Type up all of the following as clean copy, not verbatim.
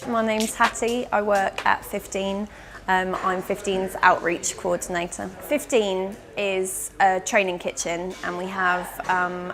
My name's Hattie, I work at 15. I'm 15's outreach coordinator. 15 is a training kitchen and we have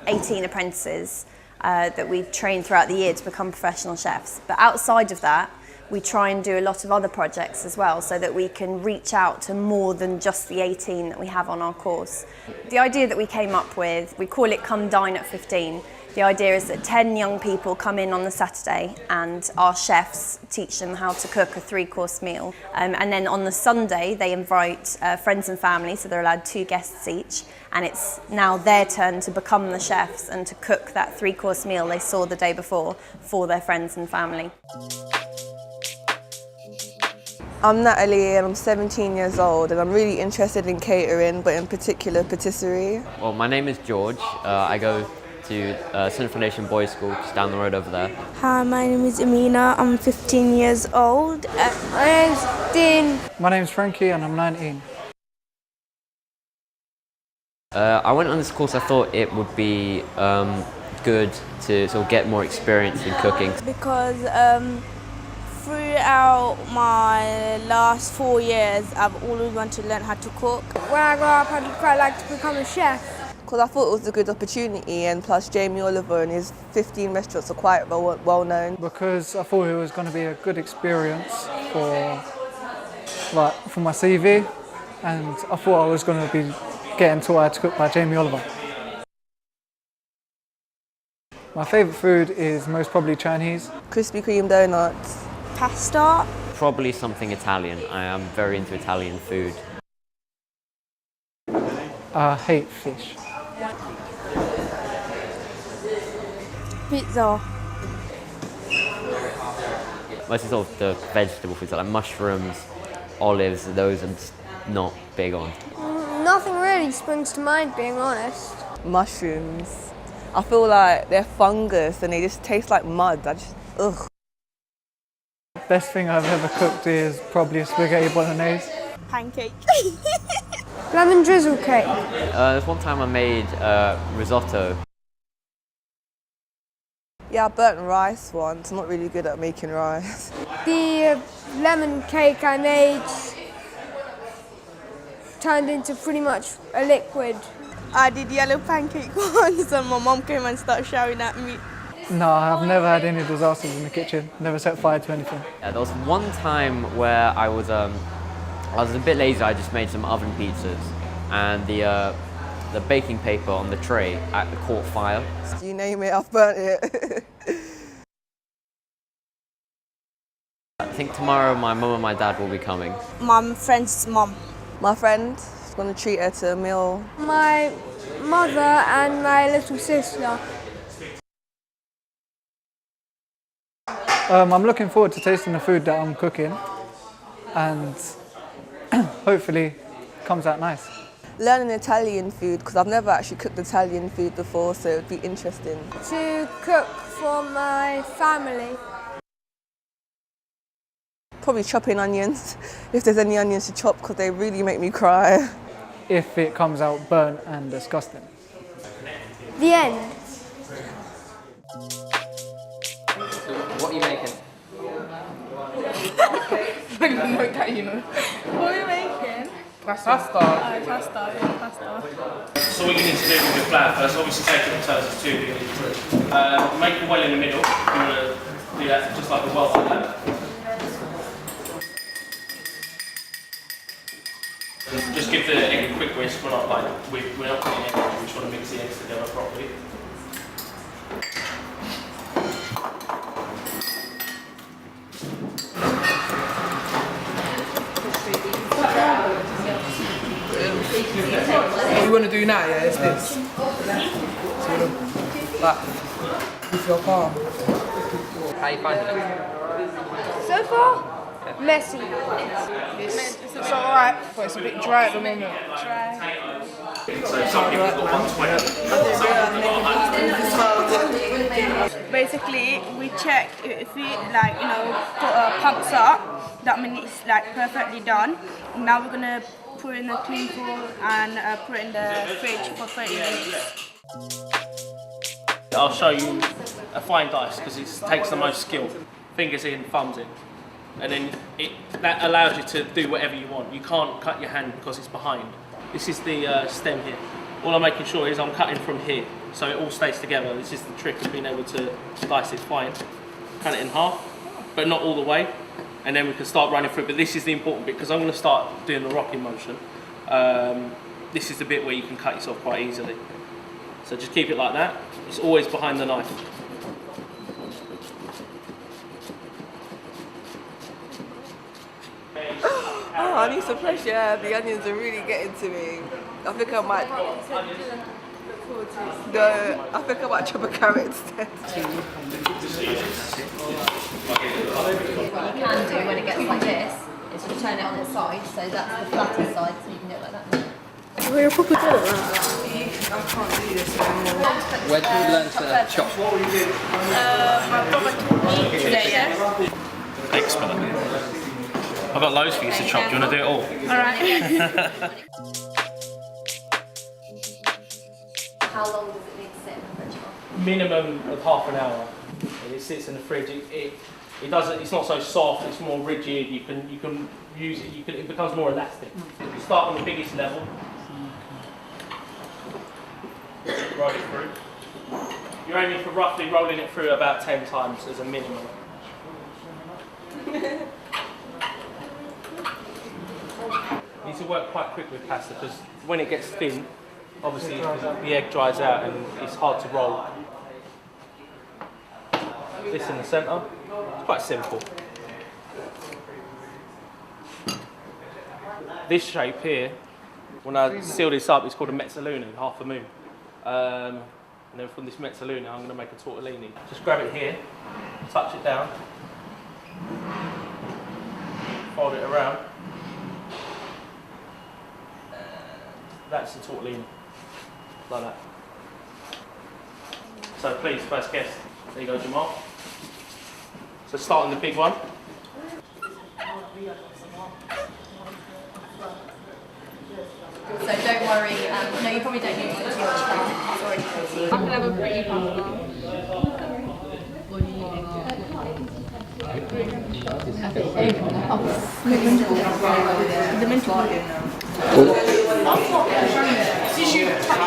18 apprentices that we train throughout the year to become professional chefs. But outside of that, we try and do a lot of other projects as well so that we can reach out to more than just the 18 that we have on our course. The idea that we came up with, we call it Come Dine at 15. The idea is that 10 young people come in on the Saturday and our chefs teach them how to cook a 3-course meal. And then on the Sunday they invite friends and family, so they're allowed 2 guests each, and it's now their turn to become the chefs and to cook that 3-course meal they saw the day before for their friends and family. I'm Natalie and I'm 17 years old and I'm really interested in catering, but in particular patisserie. Well, my name is George. I go to Central Foundation Boys School, just down the road over there. Hi, my name is Amina. I'm 15 years old. My name's Dean. My name's Frankie and I'm 19. I went on this course. I thought it would be good to sort of get more experience in cooking. Because throughout my last 4 years, I've always wanted to learn how to cook. When I grow up, I'd quite like to become a chef. Because I thought it was a good opportunity, and plus Jamie Oliver and his 15 restaurants are quite well known. Because I thought it was going to be a good experience for my CV, and I thought I was going to be getting taught how to cook by Jamie Oliver. My favourite food is most probably Chinese. Krispy Kreme donuts. Pasta. Probably something Italian. I am very into Italian food. I hate fish. Pizza. Most of the vegetable foods, like mushrooms, olives, those I'm just not big on. Nothing really springs to mind, being honest. Mushrooms. I feel like they're fungus and they just taste like mud. Ugh. Best thing I've ever cooked is probably a spaghetti bolognese. Pancake. Lemon drizzle cake. There's one time I made risotto. Yeah, I burnt rice once. I'm not really good at making rice. The lemon cake I made turned into pretty much a liquid. I did yellow pancake once and my mum came and started shouting at me. No, I've never had any disasters in the kitchen. Never set fire to anything. Yeah, there was one time where I was a bit lazy. I just made some oven pizzas, and the baking paper on the tray caught fire. You name it, I've burnt it. I think tomorrow my mum and my dad will be coming. My friend's mum. My friend is going to treat her to a meal. My mother and my little sister. I'm looking forward to tasting the food that I'm cooking, and hopefully it comes out nice. Learning Italian food, because I've never actually cooked Italian food before, so it would be interesting. To cook for my family. Probably chopping onions, if there's any onions to chop, because they really make me cry. If it comes out burnt and disgusting. The end. What are you making? What are you making? Pasta. Pasta. So what you need to do with your flour first, obviously take it in terms of 2 big. Make a well in the middle. You want to do that just like a well like that. And just give the egg a quick whisk. We're not putting egg in, we just want to mix the eggs together properly. What you want to do now, yeah, is this. So with your palm. How are you finding it? So far, Messy. It's alright, but it's a bit dry at the moment. Dry. So some people got 120. Basically, we check if it pumps up. That means it's like perfectly done. Now we're gonna put it in the clean pool and put it in the fridge for 30 minutes. I'll show you a fine dice because it takes the most skill. Fingers in, thumbs in. And then that allows you to do whatever you want. You can't cut your hand because it's behind. This is the stem here. All I'm making sure is I'm cutting from here so it all stays together. This is the trick of being able to dice it fine. Cut it in half, but not all the way. And then we can start running through. But this is the important bit because I'm going to start doing the rocking motion. This is the bit where you can cut yourself quite easily. So just keep it like that. It's always behind the knife. Oh, I need some fresh air. The onions are really getting to me. I think I might. No, I think I might chop a carrot instead. What you can do when it gets like this is to turn it on its side, so that's the flatter side, so you can do it like that. We're proper good at that. I can't do this anymore. Where did you learn to chop? My brother taught me today, yeah. Expert. I've got loads for you to chop. Do you want to do it all? Alright. How long does it need to sit in the fridge for? Minimum of half an hour. It sits in the fridge. It doesn't. It's not so soft. It's more rigid. You can use it. It becomes more elastic. You start on the biggest level. Roll it through. You're aiming for roughly rolling it through about 10 times as a minimum. You need to work quite quick with pasta because when it gets thin, obviously the egg dries out and it's hard to roll. This in the centre, it's quite simple. This shape here, when I seal this up, it's called a mezzaluna, half a moon. And then from this mezzaluna, I'm going to make a tortellini. Just grab it here, touch it down, fold it around. That's the tortellini, like that. So please, first guest. There you go, Jamal. So start on the big one. So don't worry, no, you probably don't need to put too much flour. It's already pretty. I can have a pretty pasta. The mental.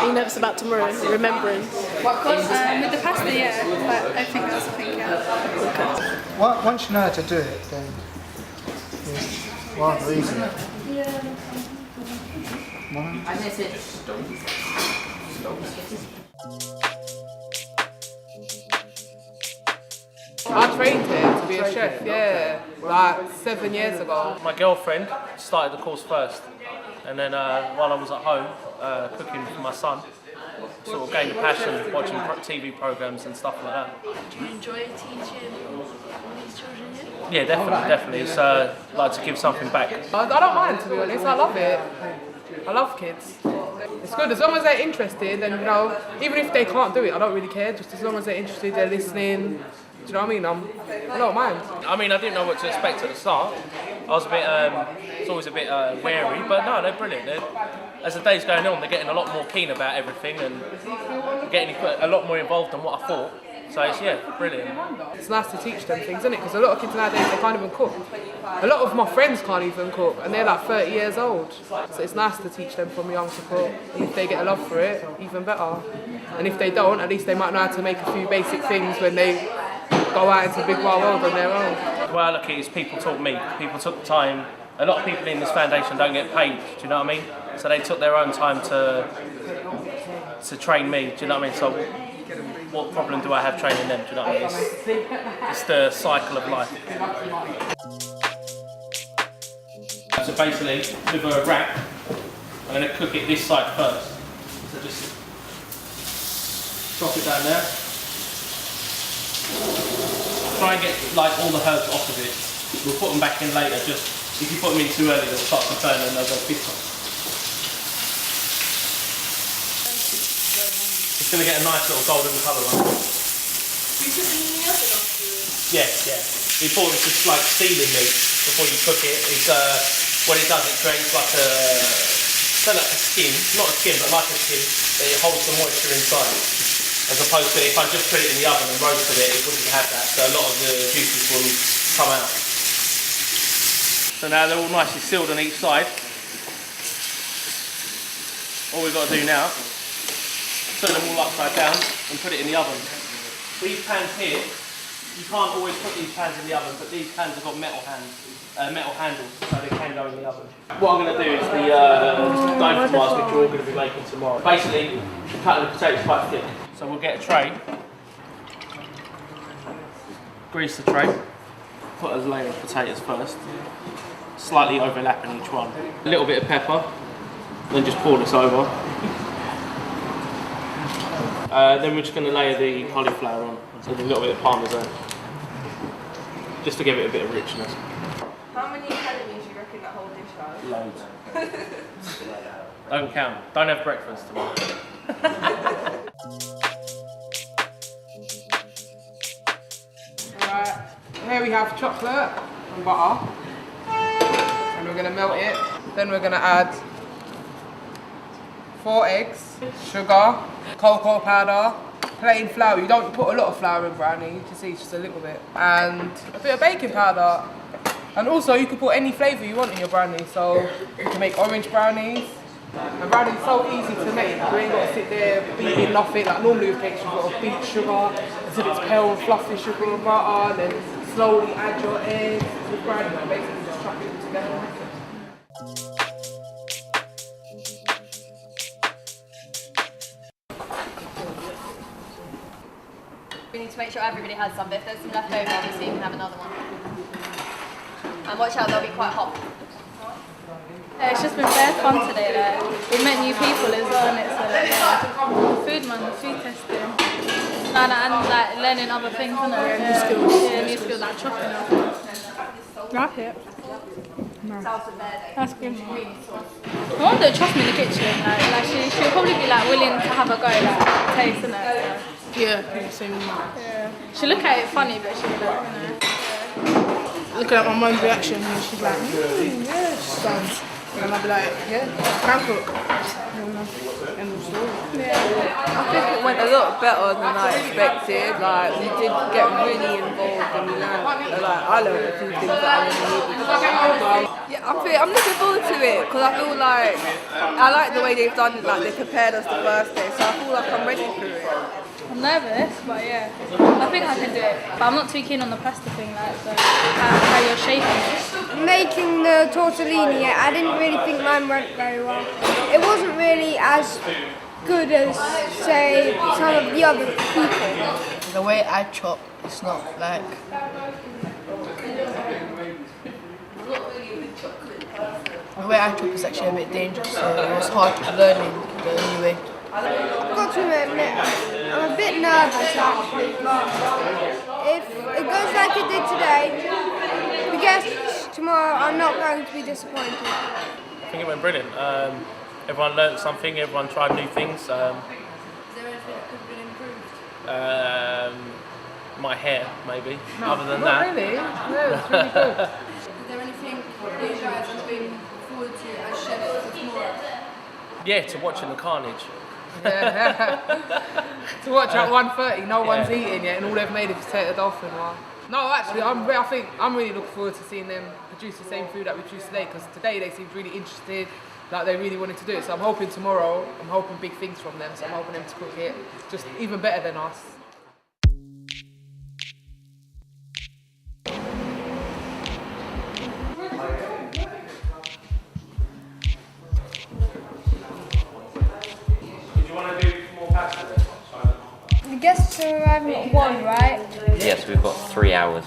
Being nervous about tomorrow, remembering. With the pasta, yeah, but everything else, I think, yeah. Well, once you know how to do it, then it's rather easy. I trained here to be a chef, yeah, like 7 years ago. My girlfriend started the course first, and then while I was at home cooking for my son, sort of gained a passion watching TV programs and stuff like that. Do you enjoy teaching these children here? Yeah, definitely. It's like to give something back. I don't mind, to be honest, I love it. I love kids. It's good, as long as they're interested, and you know, even if they can't do it, I don't really care, just as long as they're interested, they're listening. Do you know what I mean? I don't mind. I mean, I didn't know what to expect at the start. I was a bit, it's always a bit wary, but no, they're brilliant. As the day's going on, they're getting a lot more keen about everything and getting a lot more involved than what I thought. So it's, yeah, brilliant. It's nice to teach them things, isn't it? Because a lot of kids nowadays, they can't even cook. A lot of my friends can't even cook, and they're like 30 years old. So it's nice to teach them from young to cook. And if they get a love for it, even better. And if they don't, at least they might know how to make a few basic things when they go out into the big wide world on their own. The way I look at it is people taught me. People took the time. A lot of people in this foundation don't get paid, do you know what I mean? So they took their own time to train me, do you know what I mean? So what problem do I have training them, do you know what I mean? It's the cycle of life. So basically, with a wrap, I'm going to cook it this side first. So just drop it down there. Try and get like all the herbs off of it. We'll put them back in later. Just if you put them in too early, they'll start to burn and they'll go bitter. It's going to get a nice little golden colour on it. You put them in the oven afterwards? Yeah, yeah. The important is just like sealing meat before you cook it. It's what it does, it creates like a like a skin, not a skin, but like a skin. It holds the moisture inside. As opposed to if I just put it in the oven and roasted it, it wouldn't have that. So a lot of the juices will come out. So now they're all nicely sealed on each side. All we've got to do now, turn them all upside down and put it in the oven. These pans here, you can't always put these pans in the oven, but these pans have got metal handles, so they can go in the oven. What I'm going to do is the Dine fries, which we're all going to be making tomorrow. Basically, cut the potatoes quite thick. So we'll get a tray, grease the tray, put a layer of potatoes first, slightly overlapping each one. A little bit of pepper, then just pour this over. Then we're just going to layer the cauliflower on, so a little bit of parmesan, just to give it a bit of richness. How many calories do you reckon that whole dish has? Loads. Don't count. Don't have breakfast tomorrow. Alright, here we have chocolate and butter. And we're going to melt it. Then we're going to add 4 eggs, sugar, cocoa powder, plain flour. You don't put a lot of flour in brownie, you can see it's just a little bit. And a bit of baking powder. And also you can put any flavour you want in your brownie. So you can make orange brownies. And brownie's so easy to make. You ain't got to sit there beating nothing. Like normally with cakes you've got to beat sugar until it's pale and fluffy sugar and butter, then slowly add your eggs. With brownie, like basically just chuck it all together. We need to make sure everybody has some, but if there's some left over, obviously you can have another one. And watch out, they'll be quite hot. It's just been very fun today. Like, we've met new people as well, and it's food man, food testing. And like learning other things, isn't it? New skills. Yeah, new skills like chopping up. Wrap it. Nice. That's good. I wonder trust me in the kitchen. Like she'll probably be like willing to have a go, like tasting it. Yeah, same. Yeah. She'll look at it funny, but she'll be like, you know. Yeah. Looking at my mum's reaction, and she's like, yes. And I'll be like, yeah, can cook. End of story. Yeah. I think it went a lot better than I expected. Like, we did get really involved and we learned, like, I learned a few things that I wasn't able to. Yeah, I'm looking forward to it because I feel like, I like the way they've done it, like they prepared us the first day, so I feel like I'm ready for it. I'm nervous, but yeah, I think I can do it. But I'm not too keen on the pasta thing, like how you're shaping it. Making the tortellini, I didn't really think mine went very well. It wasn't really as good as, say, some of the other people. The way I chop, it's not like... The way I chop is actually a bit dangerous, so it was hard learning the new way. I've got to admit, I'm a bit nervous actually, but if it goes like it did today, the guests tomorrow are not going to be disappointed. I think it went brilliant. Everyone learnt something, everyone tried new things. Is there anything that could have been improved? My hair, maybe. No, other than not that. Really? Yeah, it's really good. Is there anything you guys are looking forward to as chefs for tomorrow? Yeah, to watching the carnage. Yeah. To watch at 1:30, no one's eating yet, and all they've made is potato dolphin one. No, actually, I think I'm really looking forward to seeing them produce the same food that we produced today, because today they seemed really interested, like they really wanted to do it. So I'm hoping tomorrow, I'm hoping big things from them. So I'm hoping them to cook it just even better than us. The guests are arriving at 1, right? Yes, we've got 3 hours.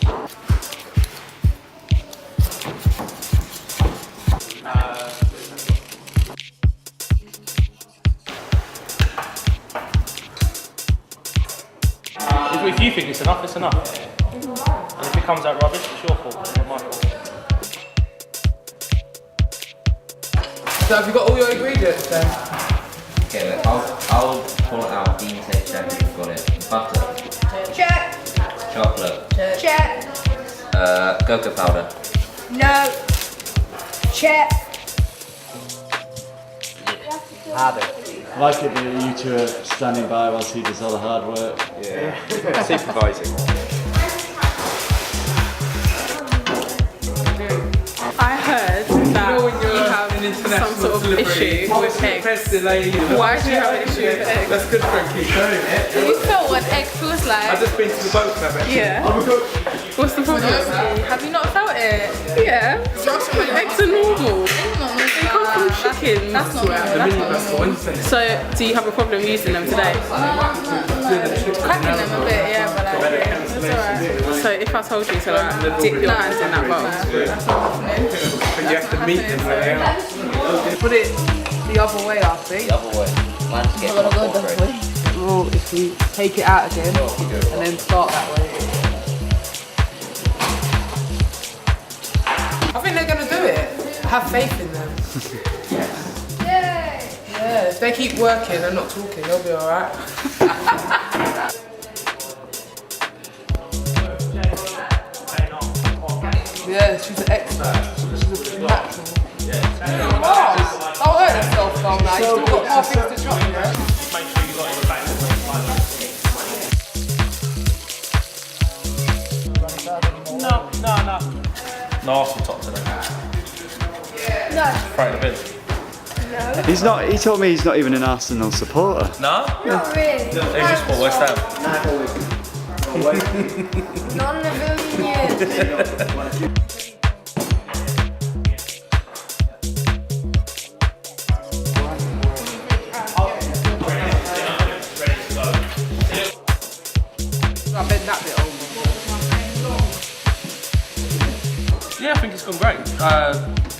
If you think it's enough, it's enough. And if it comes out rubbish, it's your fault, not my fault. So have you got all your ingredients then? Okay, look, I'll pull it out. Dean said check if you've got it. Butter. Check. Chocolate. Check. Cocoa powder. No. Check. I like it that you two are standing by whilst he does all the hard work. Yeah, supervising. I heard that you have some sort of issue with eggs. Why do you have an issue with eggs? That's good for keep showing it. You felt what egg feels like. I've just been to the boat club actually. Yeah. What's the problem? Have you not felt it? Yeah. Eggs are normal. They come from chickens. That's not normal. So, do you have a problem using them today? Cracking them a bit, yeah, but like, that's alright. So, if I told you to like dip your hands in that bowl, that's not happening. And you have to meet them where they are. Put it the other way, I think. The other way. Mine's getting I'm gonna go that way. Well, if we take it out again and then start that way. I think they're gonna do it. I have faith in them. Yeah, if they keep working and not talking, they'll be alright. Yeah, she's an expert. She's a natural. I'll hurt herself now. You still got more things to drop, yeah? Make sure you got it back. No. No Arsenal top today. No. Throw it in the bin. No. He's not. He told me he's not even an Arsenal supporter. No? Not really. Who's your sport? West Ham? Not in a million years. I bent that bit over. Yeah, I think it's gone great.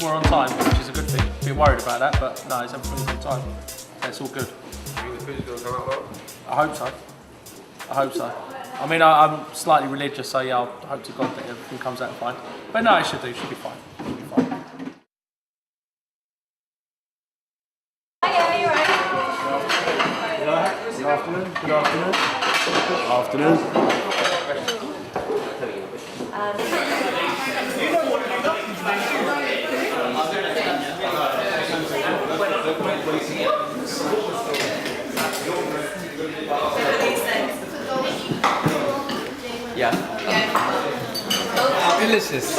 We're on time, which is a good thing. A bit worried about that, but no, everything's on time. So it's all good. You think the food's going to come out well? I hope so. I mean, I'm slightly religious, so yeah, I hope to God that everything comes out fine. But no, it should do. It should be fine. Should be fine. Good afternoon. Good afternoon. Afternoon. Yeah. Delicious.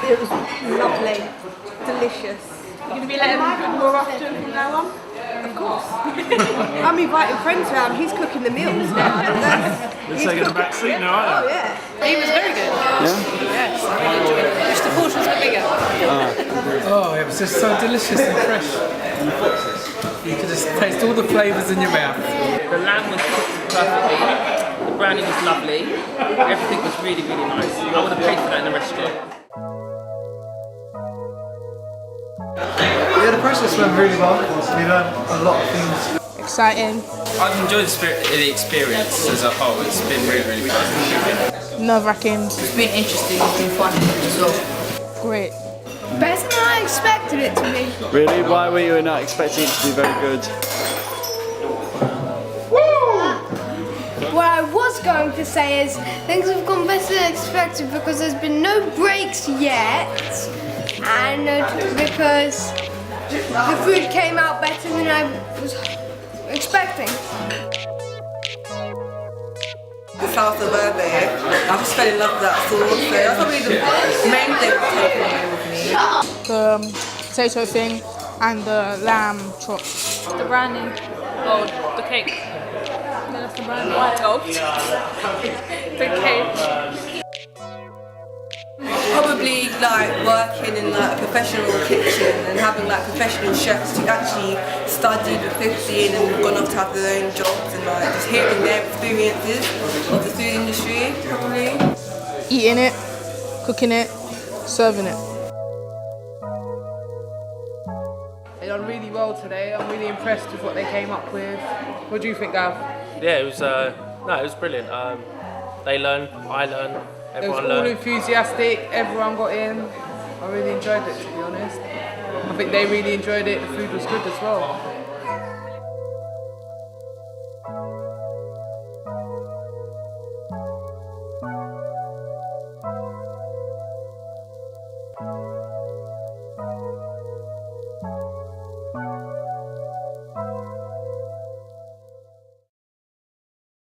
It was lovely, delicious. You're going to be letting more often from now on? Of course. I'm inviting friends around. He's cooking the meals now. You're taking a back seat now, aren't you? Oh yeah. He was very good. Yes, I really enjoyed it. Wish the portions were bigger. Oh, it was just so delicious and fresh. You could just taste all the flavours in your mouth. The lamb was cooked perfectly. The brownie was lovely. Everything was really, really nice. I would have paid for that in the restaurant. Yeah, the process went really well. We learned a lot of things. Exciting. I've enjoyed the experience as a whole. It's been really, really fun. Nerve-wracking. It's been interesting, it's been fun as well. Great. Better than I expected it to be. Really? Why were you not expecting it to be very good? What I was going to say is things have gone better than expected because there's been no breaks yet, and because the food came out better than I was expecting. This after the birthday, I just fell in love with that sauce. So that's probably the main thing I've taken away with me. The potato thing and the lamb chops. The brownie. Oh, the cake. The That's the brand. White Gold. Okay. Probably like working in like a professional kitchen and having like professional chefs who actually studied at 15 and gone off to have their own jobs and like just hearing their experiences of the food industry, probably. Eating it, cooking it, serving it. They done really well today. I'm really impressed with what they came up with. What do you think, Gav? Yeah, it was brilliant. They learned, I learned, It was everyone all learned. enthusiastic, everyone got in. I really enjoyed it, to be honest. I think they really enjoyed it, the food was good as well.